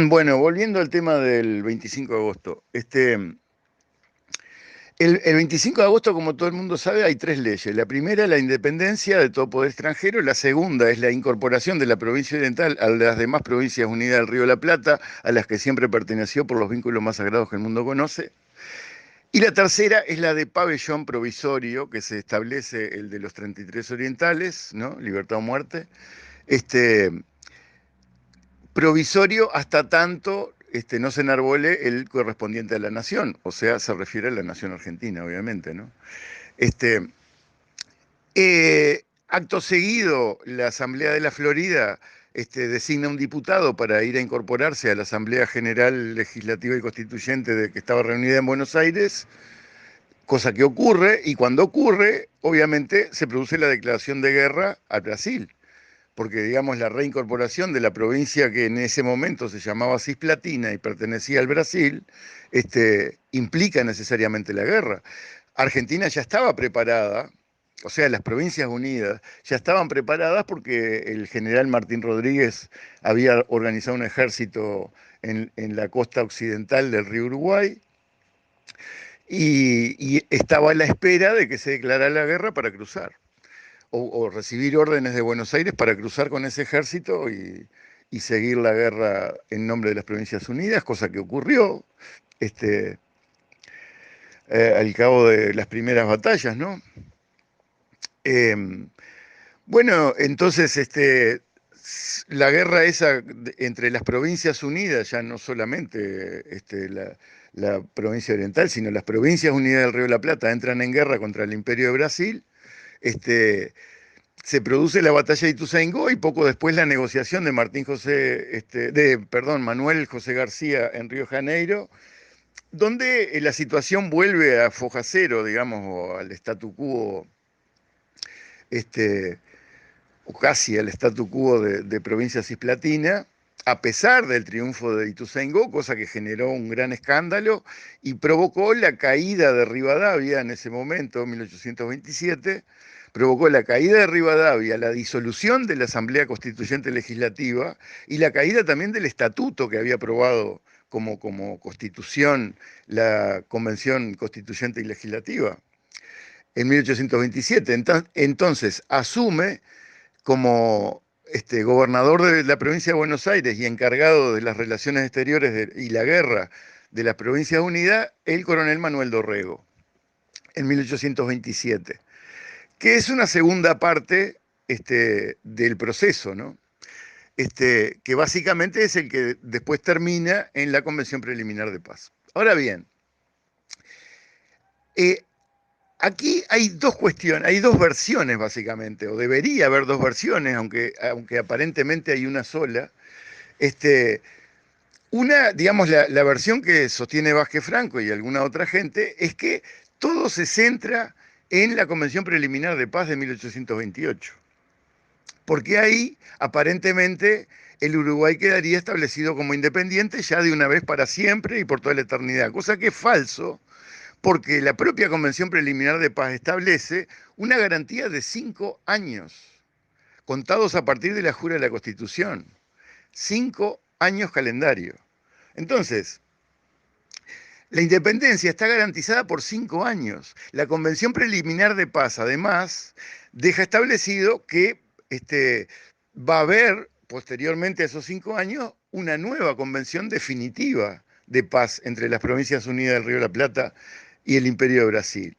Bueno, volviendo al tema del 25 de agosto. El 25 de agosto, como todo el mundo sabe, hay tres leyes. La primera es la independencia de todo poder extranjero. La segunda es la incorporación de la provincia oriental a las demás provincias unidas del Río de la Plata, a las que siempre perteneció por los vínculos más sagrados que el mundo conoce. Y la tercera es la de pabellón provisorio, que se establece el de los 33 orientales, ¿no? Libertad o muerte. Este, Provisorio hasta tanto no se enarbole el correspondiente a la nación, o sea, se refiere a la nación argentina, obviamente, ¿no? Este, Acto seguido, la Asamblea de la Florida designa un diputado para ir a incorporarse a la Asamblea General Legislativa y Constituyente que estaba reunida en Buenos Aires, cosa que ocurre, y cuando ocurre, obviamente, se produce la declaración de guerra a Brasil, porque digamos la reincorporación de la provincia que en ese momento se llamaba Cisplatina y pertenecía al Brasil, implica necesariamente la guerra. Argentina ya estaba preparada, o sea, las Provincias Unidas ya estaban preparadas porque el general Martín Rodríguez había organizado un ejército en la costa occidental del río Uruguay y estaba a la espera de que se declarara la guerra para cruzar o recibir órdenes de Buenos Aires para cruzar con ese ejército y seguir la guerra en nombre de las Provincias Unidas, cosa que ocurrió al cabo de las primeras batallas, ¿no? Eh, bueno, entonces la guerra esa entre las Provincias Unidas, ya no solamente la provincia oriental, sino las Provincias Unidas del Río de la Plata entran en guerra contra el Imperio de Brasil. Se produce la batalla de Ituzaingó y poco después la negociación de Manuel José García en Río de Janeiro, donde la situación vuelve a foja cero, digamos, o al statu quo, este, o casi al statu quo de provincia cisplatina, a pesar del triunfo de Ituzaingó, cosa que generó un gran escándalo y provocó la caída de Rivadavia en ese momento, 1827, provocó la caída de Rivadavia, la disolución de la Asamblea Constituyente Legislativa y la caída también del estatuto que había aprobado como constitución la Convención Constituyente y Legislativa en 1827. Entonces asume como gobernador de la provincia de Buenos Aires y encargado de las relaciones exteriores y la guerra de las Provincias Unidas, el coronel Manuel Dorrego, en 1827, que es una segunda parte del proceso, ¿no? Que básicamente es el que después termina en la Convención Preliminar de Paz. Ahora bien, eh, aquí hay dos cuestiones, hay dos versiones básicamente, o debería haber dos versiones, aunque aparentemente hay una sola. Una, digamos, la versión que sostiene Vázquez Franco y alguna otra gente es que todo se centra en la Convención Preliminar de Paz de 1828, porque ahí aparentemente el Uruguay quedaría establecido como independiente ya de una vez para siempre y por toda la eternidad, cosa que es falso, porque la propia Convención Preliminar de Paz establece una garantía de 5 años, contados a partir de la jura de la Constitución. 5 años calendario. Entonces, la independencia está garantizada por 5 años. La Convención Preliminar de Paz, además, deja establecido que va a haber, posteriormente a esos 5 años, una nueva convención definitiva de paz entre las Provincias Unidas del Río de la Plata y el Imperio de Brasil.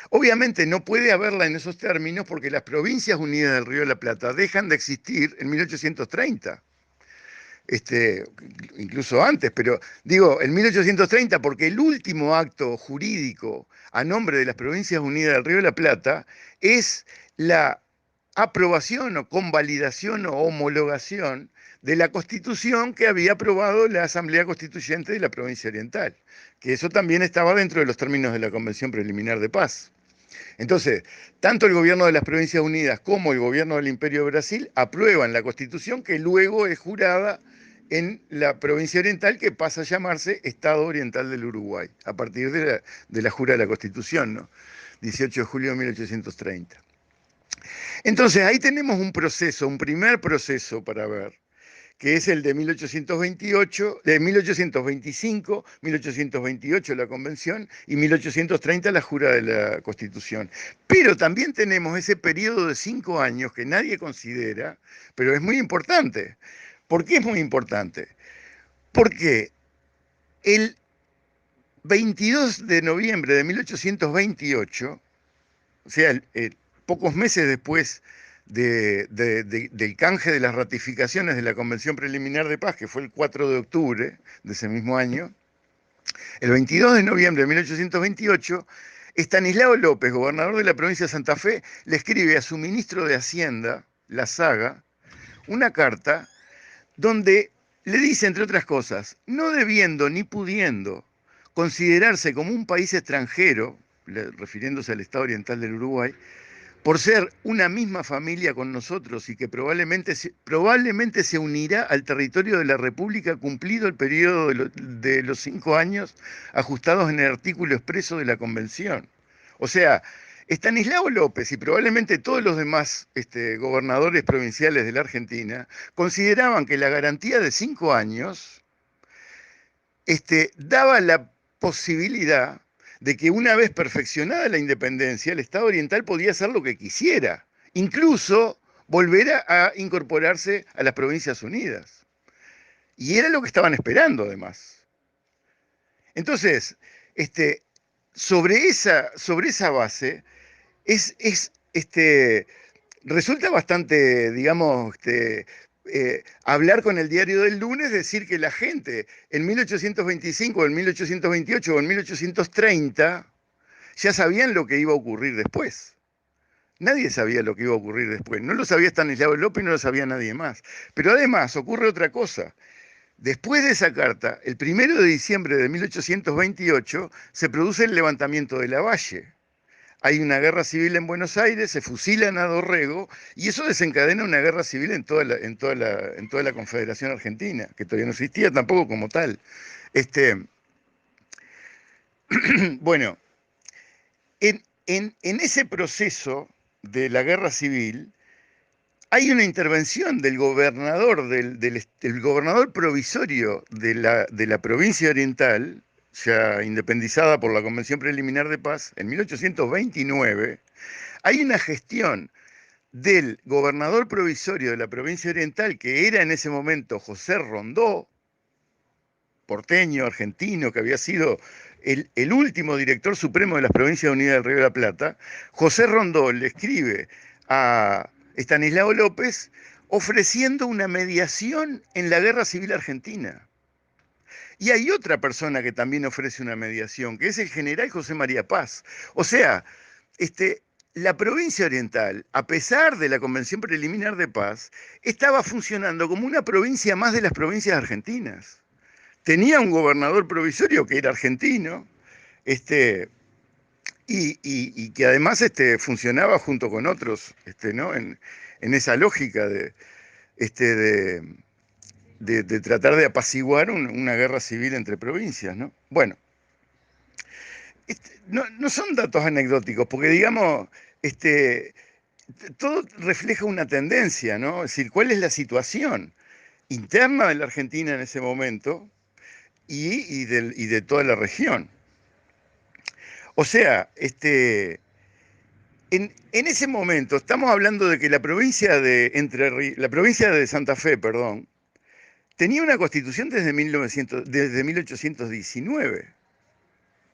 Obviamente no puede haberla en esos términos porque las Provincias Unidas del Río de la Plata dejan de existir en 1830. Incluso antes, pero digo, en 1830, porque el último acto jurídico a nombre de las Provincias Unidas del Río de la Plata es la aprobación o convalidación o homologación de la Constitución que había aprobado la Asamblea Constituyente de la Provincia Oriental, que eso también estaba dentro de los términos de la Convención Preliminar de Paz. Entonces, tanto el gobierno de las Provincias Unidas como el gobierno del Imperio de Brasil aprueban la Constitución que luego es jurada en la provincia oriental que pasa a llamarse Estado Oriental del Uruguay, a partir de la jura de la Constitución, ¿no? 18 de julio de 1830. Entonces ahí tenemos un proceso, un primer proceso para ver, que es el de 1828, de 1825, 1828 la Convención y 1830 la jura de la Constitución. Pero también tenemos ese periodo de 5 años que nadie considera, pero es muy importante. ¿Por qué es muy importante? Porque el 22 de noviembre de 1828, o sea, pocos meses después del canje de las ratificaciones de la Convención Preliminar de Paz, que fue el 4 de octubre de ese mismo año, el 22 de noviembre de 1828, Estanislao López, gobernador de la provincia de Santa Fe, le escribe a su ministro de Hacienda, La Saga, una carta donde le dice, entre otras cosas, no debiendo ni pudiendo considerarse como un país extranjero, refiriéndose al Estado Oriental del Uruguay, por ser una misma familia con nosotros y que probablemente se unirá al territorio de la República cumplido el periodo de los 5 años ajustados en el artículo expreso de la Convención. O sea, Estanislao López y probablemente todos los demás gobernadores provinciales de la Argentina consideraban que la garantía de 5 años daba la posibilidad de que una vez perfeccionada la independencia, el Estado Oriental podía hacer lo que quisiera, incluso volver a incorporarse a las Provincias Unidas. Y era lo que estaban esperando, además. Entonces, sobre esa base, resulta bastante, digamos, hablar con el diario del lunes, decir que la gente en 1825, en 1828 o en 1830 ya sabían lo que iba a ocurrir después. Nadie sabía lo que iba a ocurrir después. No lo sabía Estanislao López y no lo sabía nadie más. Pero además ocurre otra cosa. Después de esa carta, el 1 de diciembre de 1828, se produce el levantamiento de Lavalle. Hay una guerra civil en Buenos Aires, se fusilan a Dorrego y eso desencadena una guerra civil en toda la Confederación Argentina, que todavía no existía tampoco como tal. Bueno, en ese proceso de la guerra civil hay una intervención del gobernador, del gobernador provisorio de la provincia oriental, ya independizada por la Convención Preliminar de Paz, en 1829, hay una gestión del gobernador provisorio de la provincia oriental, que era en ese momento José Rondó, porteño, argentino, que había sido el último director supremo de las Provincias Unidas del Río de la Plata. José Rondó le escribe a Estanislao López ofreciendo una mediación en la Guerra Civil Argentina. Y hay otra persona que también ofrece una mediación, que es el general José María Paz. O sea, la provincia oriental, a pesar de la Convención Preliminar de Paz, estaba funcionando como una provincia más de las provincias argentinas. Tenía un gobernador provisorio que era argentino, y que además funcionaba junto con otros, ¿no? En esa lógica de tratar de apaciguar una guerra civil entre provincias, ¿no? Bueno, no son datos anecdóticos, porque digamos, todo refleja una tendencia, ¿no? Es decir, ¿cuál es la situación interna de la Argentina en ese momento y de toda la región? O sea, en ese momento estamos hablando de que la provincia de Santa Fe, perdón, tenía una constitución desde 1819.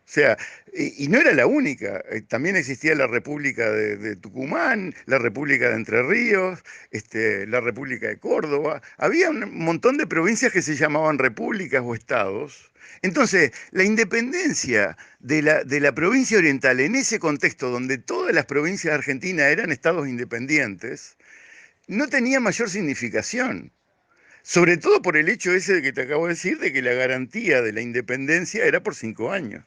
O sea, y no era la única, también existía la República de Tucumán, la República de Entre Ríos, la República de Córdoba. Había un montón de provincias que se llamaban repúblicas o estados. Entonces, la independencia de la provincia oriental en ese contexto donde todas las provincias de Argentina eran estados independientes, no tenía mayor significación. Sobre todo por el hecho ese que te acabo de decir, de que la garantía de la independencia era por 5 años.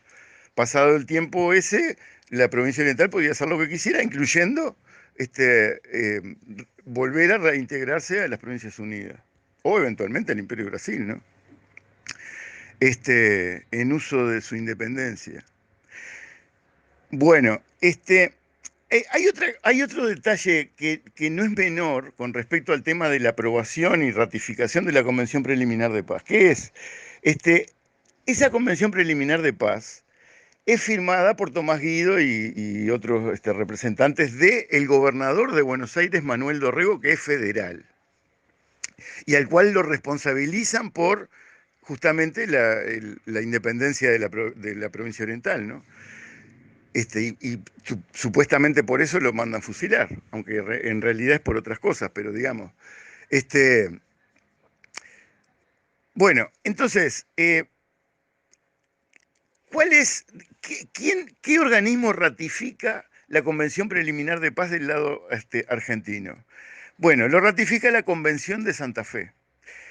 Pasado el tiempo ese, la provincia oriental podía hacer lo que quisiera, incluyendo volver a reintegrarse a las Provincias Unidas. o eventualmente el Imperio de Brasil, ¿no? En uso de su independencia. Bueno, hay otro detalle que no es menor con respecto al tema de la aprobación y ratificación de la Convención Preliminar de Paz, que es, este, esa Convención Preliminar de Paz es firmada por Tomás Guido y otros representantes del gobernador de Buenos Aires, Manuel Dorrego, que es federal, y al cual lo responsabilizan por justamente la independencia de la provincia oriental, ¿no? Supuestamente por eso lo mandan fusilar, aunque en realidad es por otras cosas, pero digamos. Este, bueno, entonces, ¿cuál es, qué organismo ratifica la Convención Preliminar de Paz del lado argentino? Bueno, lo ratifica la Convención de Santa Fe.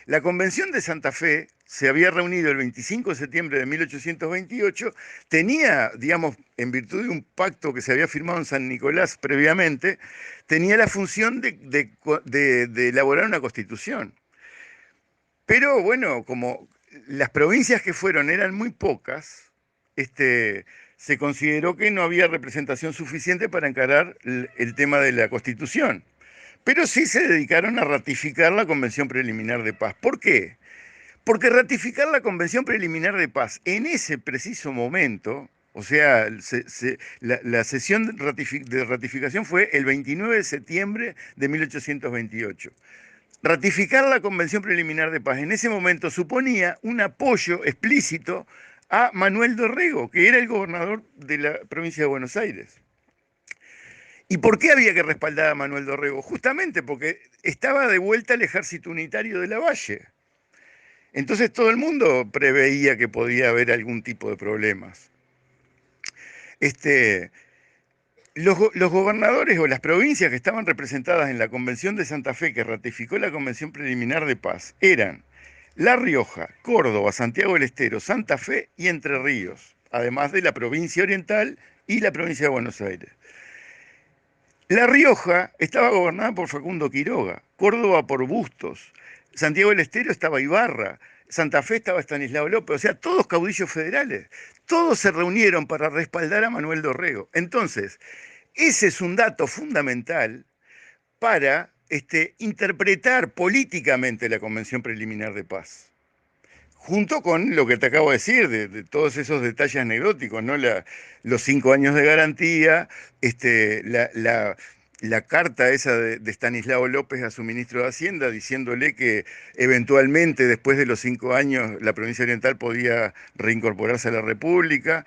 La Convención de Santa Fe se había reunido el 25 de septiembre de 1828, tenía, digamos, en virtud de un pacto que se había firmado en San Nicolás previamente, tenía la función de elaborar una constitución. Pero bueno, como las provincias que fueron eran muy pocas, se consideró que no había representación suficiente para encarar el tema de la constitución. Pero sí se dedicaron a ratificar la Convención Preliminar de Paz. ¿Por qué? Porque ratificar la Convención Preliminar de Paz en ese preciso momento, o sea, la sesión de ratificación fue el 29 de septiembre de 1828. Ratificar la Convención Preliminar de Paz en ese momento suponía un apoyo explícito a Manuel Dorrego, que era el gobernador de la provincia de Buenos Aires. ¿Y por qué había que respaldar a Manuel Dorrego? Justamente porque estaba de vuelta el ejército unitario de Lavalle. Entonces todo el mundo preveía que podía haber algún tipo de problemas. Los gobernadores o las provincias que estaban representadas en la Convención de Santa Fe, que ratificó la Convención Preliminar de Paz, eran La Rioja, Córdoba, Santiago del Estero, Santa Fe y Entre Ríos, además de la provincia oriental y la provincia de Buenos Aires. La Rioja estaba gobernada por Facundo Quiroga, Córdoba por Bustos, Santiago del Estero estaba Ibarra, Santa Fe estaba Estanislao López, o sea, todos caudillos federales. Todos se reunieron para respaldar a Manuel Dorrego. Entonces, ese es un dato fundamental para interpretar políticamente la Convención Preliminar de Paz. Junto con lo que te acabo de decir, de todos esos detalles anecdóticos, ¿no? Los 5 años de garantía, la carta esa de Estanislao López a su ministro de Hacienda diciéndole que eventualmente después de los 5 años la provincia oriental podía reincorporarse a la República,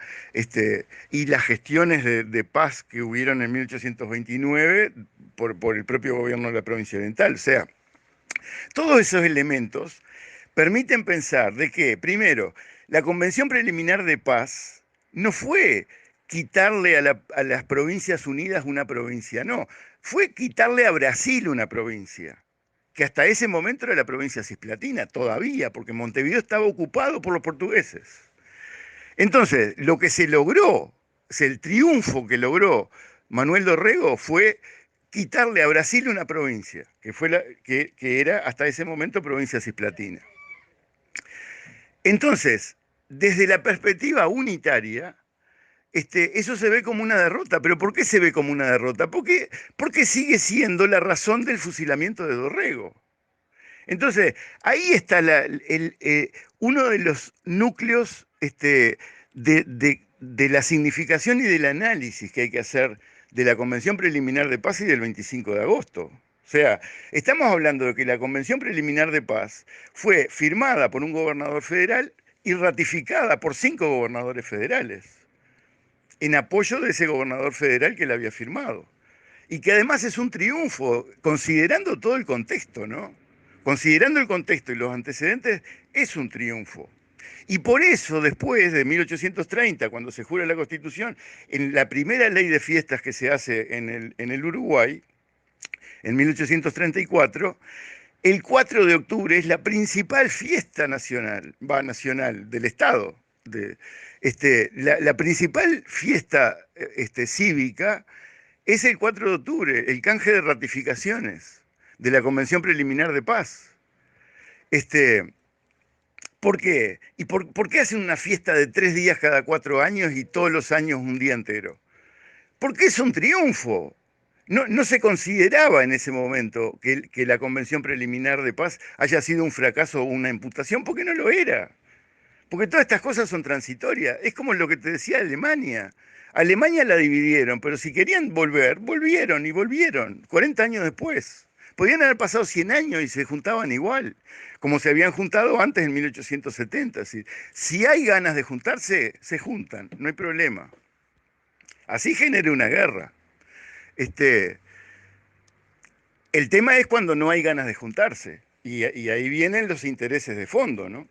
y las gestiones de paz que hubieron en 1829 por el propio gobierno de la provincia oriental. O sea, todos esos elementos permiten pensar de que, primero, la Convención Preliminar de Paz no fue quitarle a las Provincias Unidas una provincia, no, fue quitarle a Brasil una provincia, que hasta ese momento era la provincia cisplatina, todavía, porque Montevideo estaba ocupado por los portugueses. Entonces, lo que se logró, el triunfo que logró Manuel Dorrego fue quitarle a Brasil una provincia, que era hasta ese momento provincia cisplatina. Entonces, desde la perspectiva unitaria, eso se ve como una derrota. ¿Pero por qué se ve como una derrota? Porque sigue siendo la razón del fusilamiento de Dorrego. Entonces, ahí está uno de los núcleos de la significación y del análisis que hay que hacer de la Convención Preliminar de Paz y del 25 de agosto. O sea, estamos hablando de que la Convención Preliminar de Paz fue firmada por un gobernador federal y ratificada por 5 gobernadores federales, en apoyo de ese gobernador federal que la había firmado. Y que además es un triunfo, considerando todo el contexto, ¿no? Considerando el contexto y los antecedentes, es un triunfo. Y por eso, después de 1830, cuando se jura la Constitución, en la primera ley de fiestas que se hace en el Uruguay, en 1834, el 4 de octubre es la principal fiesta nacional, nacional del Estado. La principal fiesta cívica es el 4 de octubre, el canje de ratificaciones de la Convención Preliminar de Paz. Este, ¿Por qué? ¿Y por qué hacen una fiesta de 3 días cada 4 años y todos los años un día entero? Porque es un triunfo. No se consideraba en ese momento que la Convención Preliminar de Paz haya sido un fracaso o una imputación, porque no lo era. Porque todas estas cosas son transitorias. Es como lo que te decía Alemania. Alemania la dividieron, pero si querían volver, volvieron y volvieron, 40 años después. Podían haber pasado 100 años y se juntaban igual, como se habían juntado antes en 1870. Es decir, si hay ganas de juntarse, se juntan, no hay problema. Así genera una guerra. Este, el tema es cuando no hay ganas de juntarse. Y ahí vienen los intereses de fondo, ¿no?